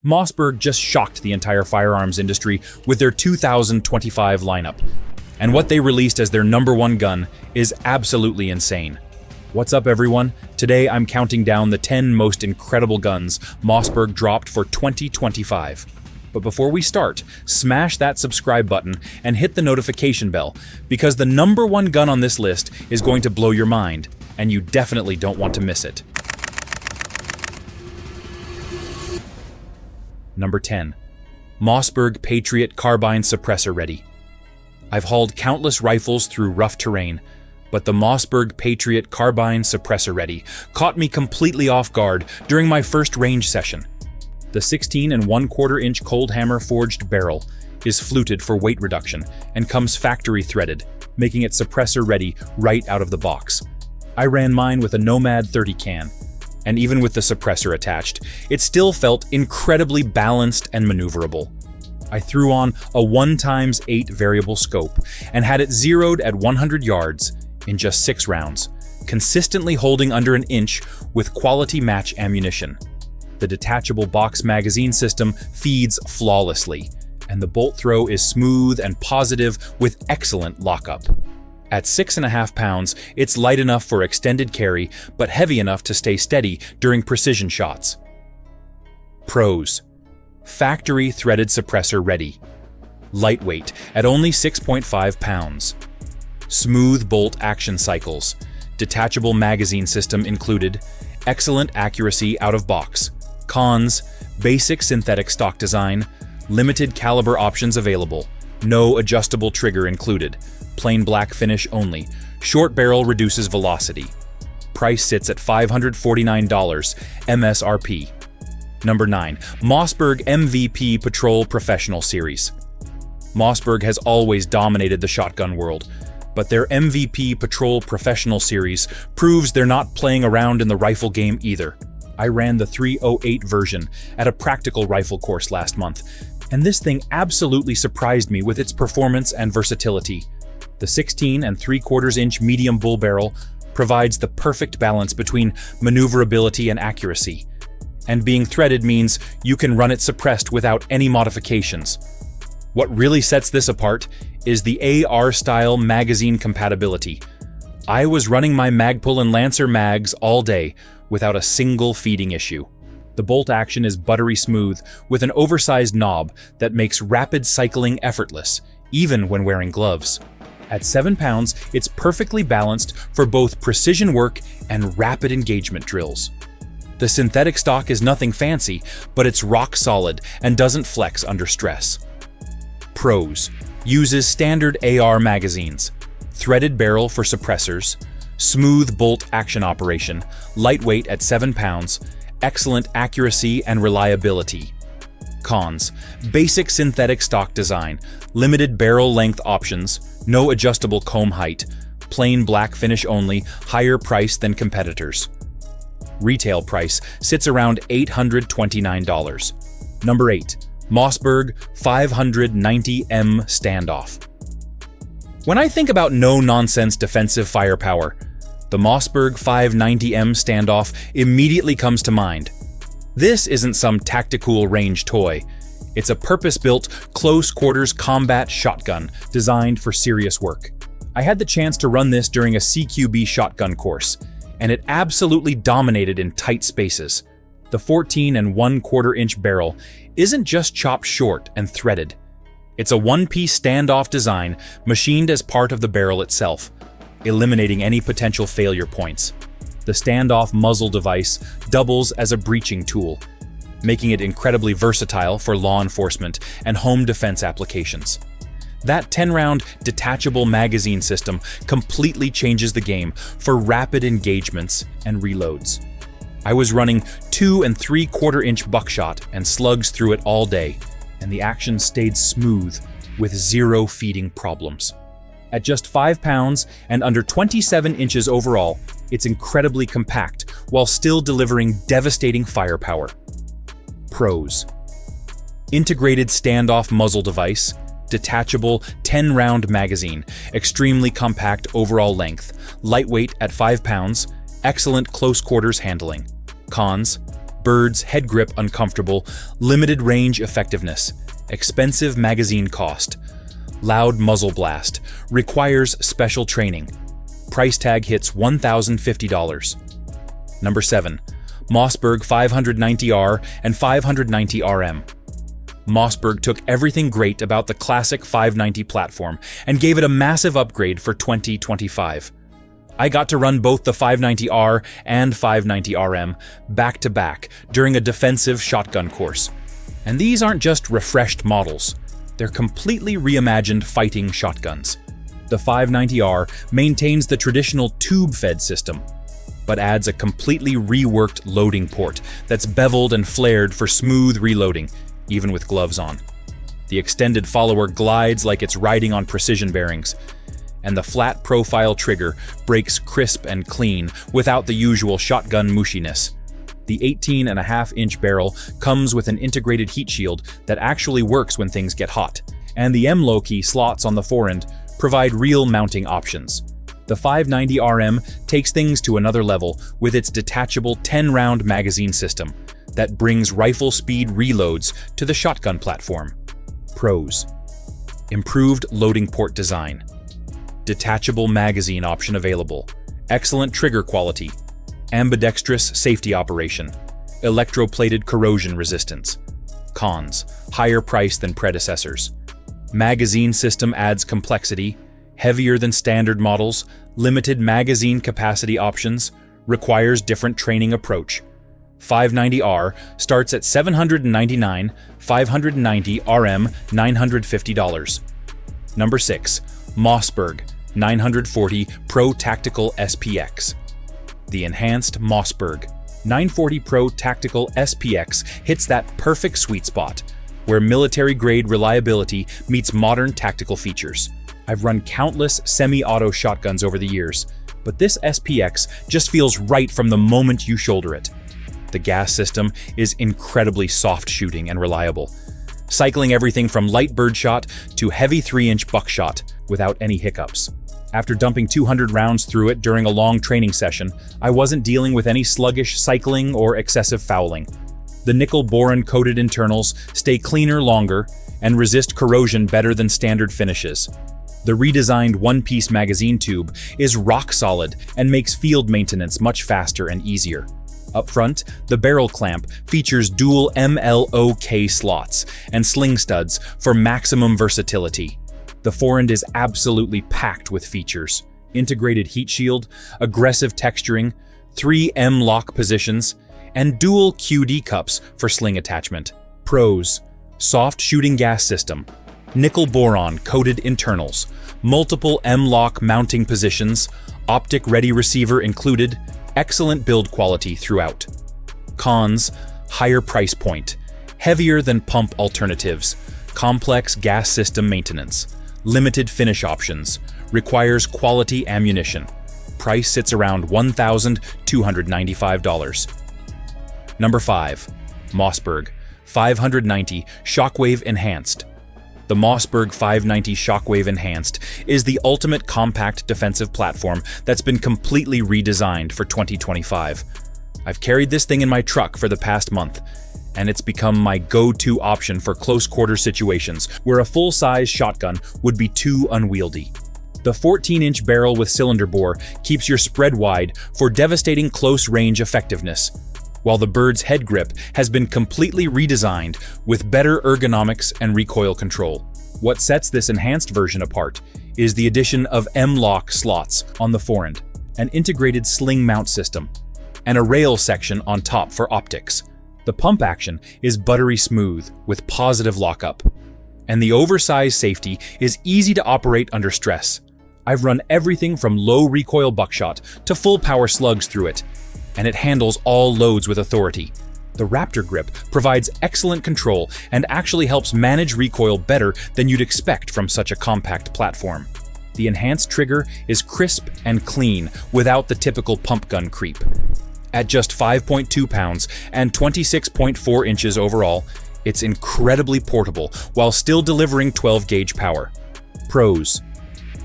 Mossberg just shocked the entire firearms industry with their 2025 lineup. And what they released as their #1 gun is absolutely insane. What's up, everyone? Today I'm counting down the 10 most incredible guns Mossberg dropped for 2025. But before we start, smash that subscribe button and hit the notification bell, because the #1 gun on this list is going to blow your mind, and you definitely don't want to miss it. Number 10. Mossberg Patriot Carbine Suppressor Ready. I've hauled countless rifles through rough terrain, but the Mossberg Patriot Carbine Suppressor Ready caught me completely off guard during my first range session. The 16 1/4 inch cold hammer forged barrel is fluted for weight reduction and comes factory threaded, making it suppressor ready right out of the box. I ran mine with a Nomad 30 can, and even with the suppressor attached, it still felt incredibly balanced and maneuverable. I threw on a 1x8 variable scope and had it zeroed at 100 yards in just 6 rounds, consistently holding under an inch with quality match ammunition. The detachable box magazine system feeds flawlessly, and the bolt throw is smooth and positive with excellent lockup. At 6.5 pounds, it's light enough for extended carry, but heavy enough to stay steady during precision shots. Pros: factory threaded suppressor ready. Lightweight at only 6.5 pounds. Smooth bolt action cycles. Detachable magazine system included. Excellent accuracy out of box. Cons: basic synthetic stock design. Limited caliber options available. No adjustable trigger included. Plain black finish only. Short barrel reduces velocity. Price sits at $549 MSRP. Number 9. Mossberg MVP Patrol Professional Series. Mossberg has always dominated the shotgun world, but their MVP Patrol Professional Series proves they're not playing around in the rifle game either. I ran the 308 version at a practical rifle course last month, and this thing absolutely surprised me with its performance and versatility. The 16 3/4 inch medium bull barrel provides the perfect balance between maneuverability and accuracy. And being threaded means you can run it suppressed without any modifications. What really sets this apart is the AR-style magazine compatibility. I was running my Magpul and Lancer mags all day without a single feeding issue. The bolt action is buttery smooth with an oversized knob that makes rapid cycling effortless, even when wearing gloves. At 7 pounds, it's perfectly balanced for both precision work and rapid engagement drills. The synthetic stock is nothing fancy, but it's rock solid and doesn't flex under stress. Pros: uses standard AR magazines, threaded barrel for suppressors, smooth bolt action operation, lightweight at 7 pounds, excellent accuracy and reliability. Cons: basic synthetic stock design, limited barrel length options, no adjustable comb height, plain black finish only, higher price than competitors. Retail price sits around $829. Number 8. Mossberg 590M Standoff. When I think about no-nonsense defensive firepower, the Mossberg 590M Standoff immediately comes to mind. This isn't some tactical range toy. It's a purpose-built, close-quarters combat shotgun designed for serious work. I had the chance to run this during a CQB shotgun course, and it absolutely dominated in tight spaces. The 14 1/4 inch barrel isn't just chopped short and threaded. It's a one-piece standoff design machined as part of the barrel itself, eliminating any potential failure points. The standoff muzzle device doubles as a breaching tool, making it incredibly versatile for law enforcement and home defense applications. That 10-round detachable magazine system completely changes the game for rapid engagements and reloads. I was running 2 3/4 inch buckshot and slugs through it all day, and the action stayed smooth with 0 feeding problems. At just 5 pounds and under 27 inches overall, it's incredibly compact while still delivering devastating firepower. Pros: integrated standoff muzzle device, detachable 10-round magazine, extremely compact overall length, lightweight at 5 pounds, excellent close quarters handling. Cons: bird's head grip uncomfortable, limited range effectiveness, expensive magazine cost, loud muzzle blast, requires special training. Price tag hits $1,050. Number 7. Mossberg 590R and 590RM. Mossberg took everything great about the classic 590 platform and gave it a massive upgrade for 2025. I got to run both the 590R and 590RM back-to-back during a defensive shotgun course. And these aren't just refreshed models, they're completely reimagined fighting shotguns. The 590R maintains the traditional tube-fed system, but adds a completely reworked loading port that's beveled and flared for smooth reloading, even with gloves on. The extended follower glides like it's riding on precision bearings, and the flat profile trigger breaks crisp and clean without the usual shotgun mushiness. The 18.5-inch barrel comes with an integrated heat shield that actually works when things get hot, and the M-LOW key slots on the forend provide real mounting options. The 590RM takes things to another level with its detachable 10-round magazine system that brings rifle speed reloads to the shotgun platform. Pros: improved loading port design, detachable magazine option available, excellent trigger quality, ambidextrous safety operation, electroplated corrosion resistance. Cons: higher price than predecessors. Magazine system adds complexity, heavier than standard models, limited magazine capacity options, requires different training approach. 590R starts at $799, 590RM $950. Number 6. Mossberg 940 Pro Tactical SPX. The enhanced Mossberg 940 Pro Tactical SPX hits that perfect sweet spot, where military-grade reliability meets modern tactical features. I've run countless semi-auto shotguns over the years, but this SPX just feels right from the moment you shoulder it. The gas system is incredibly soft shooting and reliable, cycling everything from light birdshot to heavy 3-inch buckshot without any hiccups. After dumping 200 rounds through it during a long training session, I wasn't dealing with any sluggish cycling or excessive fouling. The nickel boron coated internals stay cleaner longer and resist corrosion better than standard finishes. The redesigned one-piece magazine tube is rock solid and makes field maintenance much faster and easier. Up front, the barrel clamp features dual M-LOK slots and sling studs for maximum versatility. The forend is absolutely packed with features: integrated heat shield, aggressive texturing, 3 M-LOK positions, and dual QD cups for sling attachment. Pros: soft shooting gas system, nickel boron coated internals, multiple M-LOK mounting positions, optic-ready receiver included, excellent build quality throughout. Cons: higher price point, heavier than pump alternatives, complex gas system maintenance, limited finish options, requires quality ammunition. Price sits around $1,295. Number 5. Mossberg 590 Shockwave Enhanced. The Mossberg 590 Shockwave Enhanced is the ultimate compact defensive platform that's been completely redesigned for 2025. I've carried this thing in my truck for the past month, and it's become my go-to option for close-quarter situations where a full-size shotgun would be too unwieldy. The 14-inch barrel with cylinder bore keeps your spread wide for devastating close-range effectiveness, while the bird's head grip has been completely redesigned with better ergonomics and recoil control. What sets this enhanced version apart is the addition of M-LOK slots on the forend, an integrated sling mount system, and a rail section on top for optics. The pump action is buttery smooth with positive lockup, and the oversized safety is easy to operate under stress. I've run everything from low recoil buckshot to full power slugs through it, and it handles all loads with authority. The Raptor grip provides excellent control and actually helps manage recoil better than you'd expect from such a compact platform. The enhanced trigger is crisp and clean without the typical pump gun creep. At just 5.2 pounds and 26.4 inches overall, it's incredibly portable while still delivering 12-gauge power. Pros: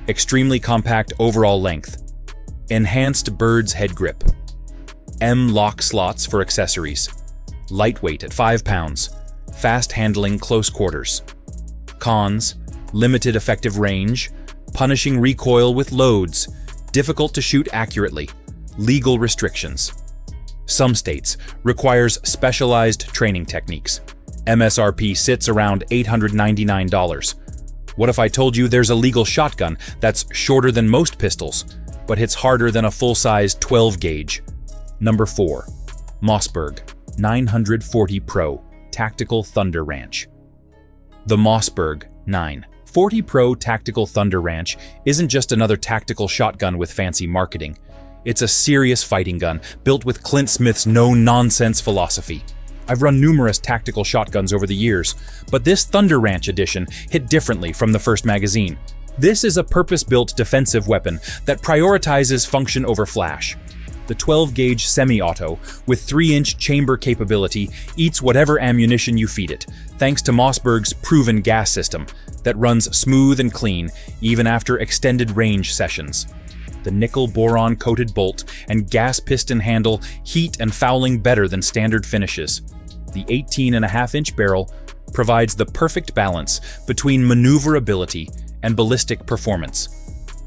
extremely compact overall length, enhanced bird's head grip, M-LOK slots for accessories, lightweight at 5 pounds, fast handling close quarters. Cons: limited effective range, punishing recoil with loads, difficult to shoot accurately, legal restrictions. Some states requires specialized training techniques. MSRP sits around $899. What if I told you there's a legal shotgun that's shorter than most pistols, but hits harder than a full-size 12-gauge? Number 4. Mossberg 940 Pro Tactical Thunder Ranch. The Mossberg 940 Pro Tactical Thunder Ranch isn't just another tactical shotgun with fancy marketing. It's a serious fighting gun built with Clint Smith's no-nonsense philosophy. I've run numerous tactical shotguns over the years, but this Thunder Ranch edition hit differently from the first magazine. This is a purpose-built defensive weapon that prioritizes function over flash. The 12-gauge semi-auto, with 3-inch chamber capability, eats whatever ammunition you feed it, thanks to Mossberg's proven gas system that runs smooth and clean even after extended range sessions. The nickel boron-coated bolt and gas piston handle heat and fouling better than standard finishes. The 18.5-inch barrel provides the perfect balance between maneuverability and ballistic performance,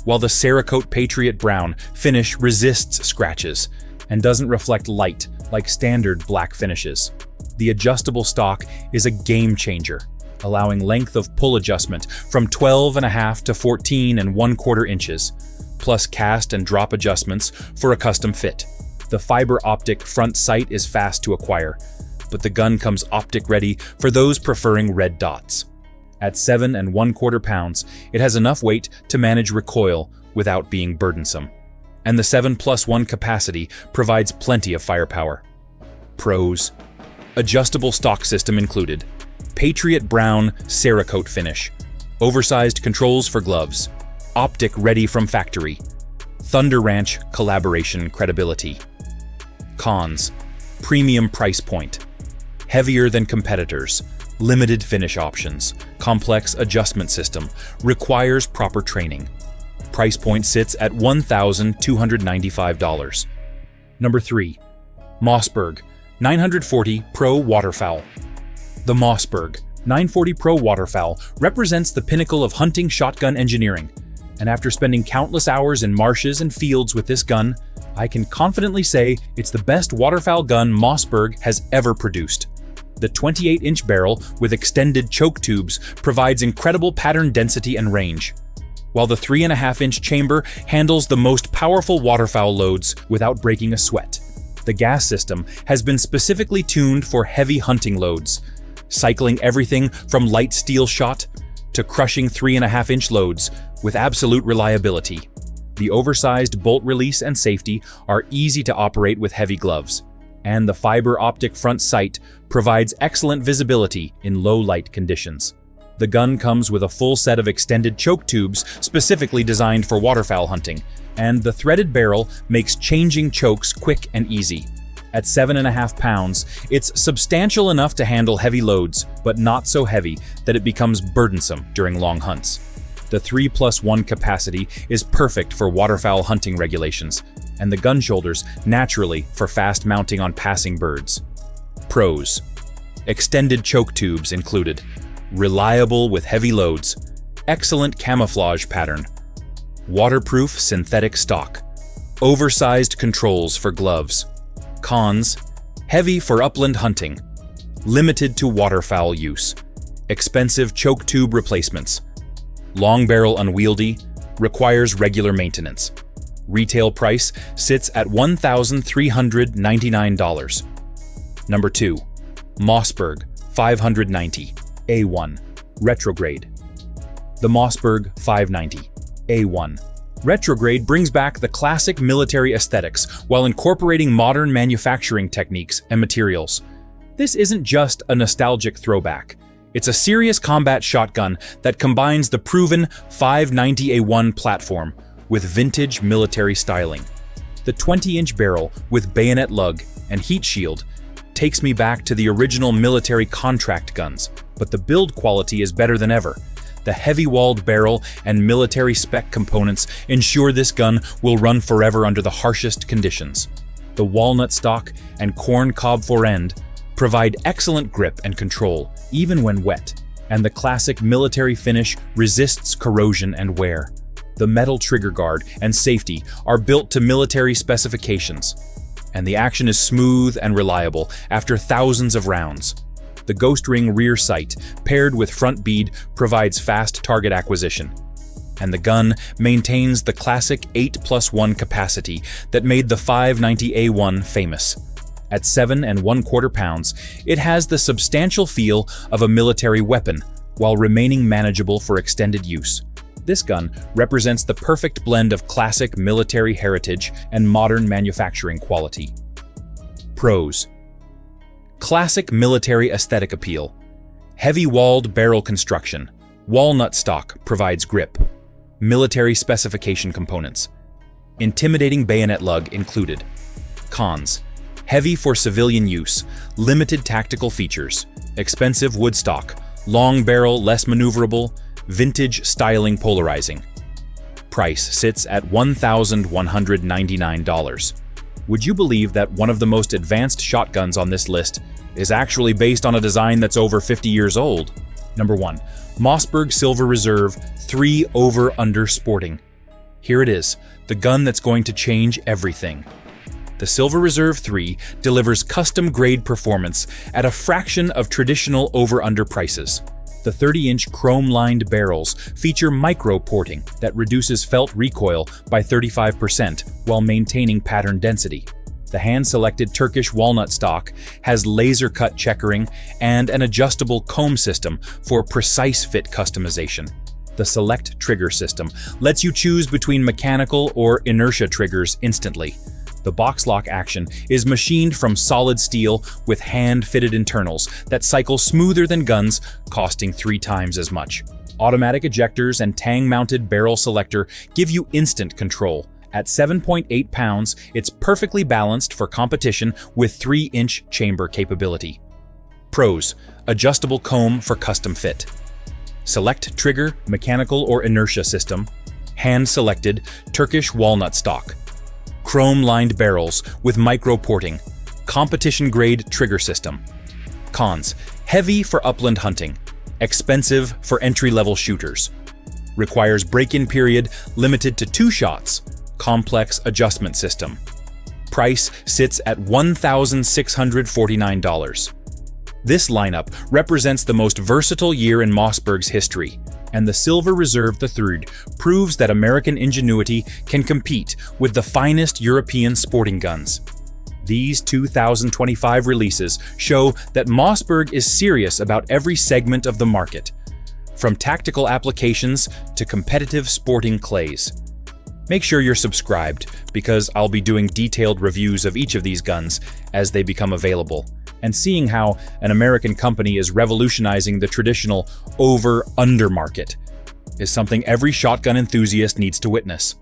while the Cerakote Patriot Brown finish resists scratches and doesn't reflect light like standard black finishes. The adjustable stock is a game changer, allowing length of pull adjustment from 12.5 to 14.25 inches, plus cast and drop adjustments for a custom fit. The fiber optic front sight is fast to acquire, but the gun comes optic ready for those preferring red dots. At 7.25 pounds, it has enough weight to manage recoil without being burdensome. And the 7+1 capacity provides plenty of firepower. Pros: adjustable stock system included, Patriot Brown Cerakote finish, oversized controls for gloves, optic ready from factory, Thunder Ranch collaboration credibility. Cons: premium price point, heavier than competitors, limited finish options, complex adjustment system, requires proper training. Price point sits at $1,295. Number 3. Mossberg 940 Pro Waterfowl. The Mossberg 940 Pro Waterfowl represents the pinnacle of hunting shotgun engineering, and after spending countless hours in marshes and fields with this gun, I can confidently say it's the best waterfowl gun Mossberg has ever produced. The 28-inch barrel with extended choke tubes provides incredible pattern density and range, while the 3.5-inch chamber handles the most powerful waterfowl loads without breaking a sweat. The gas system has been specifically tuned for heavy hunting loads, cycling everything from light steel shot to crushing 3.5-inch loads with absolute reliability. The oversized bolt release and safety are easy to operate with heavy gloves, and the fiber optic front sight provides excellent visibility in low light conditions. The gun comes with a full set of extended choke tubes specifically designed for waterfowl hunting, and the threaded barrel makes changing chokes quick and easy. At 7.5 pounds, it's substantial enough to handle heavy loads, but not so heavy that it becomes burdensome during long hunts. The 3+1 capacity is perfect for waterfowl hunting regulations, and the gun shoulders naturally for fast mounting on passing birds. Pros: extended choke tubes included, reliable with heavy loads, excellent camouflage pattern, waterproof synthetic stock, oversized controls for gloves. Cons: heavy for upland hunting, limited to waterfowl use, expensive choke tube replacements, long barrel unwieldy, requires regular maintenance. Retail price sits at $1,399. Number 2. Mossberg 590 A1 Retrograde. The Mossberg 590 A1 Retrograde brings back the classic military aesthetics while incorporating modern manufacturing techniques and materials. This isn't just a nostalgic throwback. It's a serious combat shotgun that combines the proven 590A1 platform with vintage military styling. The 20-inch barrel with bayonet lug and heat shield takes me back to the original military contract guns, but the build quality is better than ever. The heavy-walled barrel and military spec components ensure this gun will run forever under the harshest conditions. The walnut stock and corn cob forend provide excellent grip and control, even when wet, and the classic military finish resists corrosion and wear. The metal trigger guard and safety are built to military specifications, and the action is smooth and reliable after thousands of rounds. The Ghost Ring rear sight, paired with front bead, provides fast target acquisition. And the gun maintains the classic 8+1 capacity that made the 590A1 famous. At 7¼ pounds, it has the substantial feel of a military weapon, while remaining manageable for extended use. This gun represents the perfect blend of classic military heritage and modern manufacturing quality. Pros: classic military aesthetic appeal. Heavy walled barrel construction. Walnut stock provides grip. Military specification components. Intimidating bayonet lug included. Cons: heavy for civilian use, limited tactical features, expensive wood stock, long barrel less maneuverable, vintage styling polarizing. Price sits at $1,199. Would you believe that one of the most advanced shotguns on this list is actually based on a design that's over 50 years old? Number 1. Mossberg Silver Reserve 3 Over/Under Sporting. Here it is, the gun that's going to change everything. The Silver Reserve 3 delivers custom-grade performance at a fraction of traditional over/under prices. The 30-inch chrome-lined barrels feature micro-porting that reduces felt recoil by 35% while maintaining pattern density. The hand-selected Turkish walnut stock has laser-cut checkering and an adjustable comb system for precise fit customization. The Select Trigger system lets you choose between mechanical or inertia triggers instantly. The box lock action is machined from solid steel with hand-fitted internals that cycle smoother than guns, costing 3 times as much. Automatic ejectors and tang-mounted barrel selector give you instant control. At 7.8 pounds, it's perfectly balanced for competition with 3-inch chamber capability. Pros: adjustable comb for custom fit. Select trigger, mechanical or inertia system. Hand-selected Turkish walnut stock. Chrome-lined barrels with micro-porting. Competition-grade trigger system. Cons: heavy for upland hunting. Expensive for entry-level shooters. Requires break-in period limited to 2 shots. Complex adjustment system. Price sits at $1,649. This lineup represents the most versatile year in Mossberg's history, and the Silver Reserve III proves that American ingenuity can compete with the finest European sporting guns. These 2025 releases show that Mossberg is serious about every segment of the market, from tactical applications to competitive sporting clays. Make sure you're subscribed, because I'll be doing detailed reviews of each of these guns as they become available, and seeing how an American company is revolutionizing the traditional over/under market is something every shotgun enthusiast needs to witness.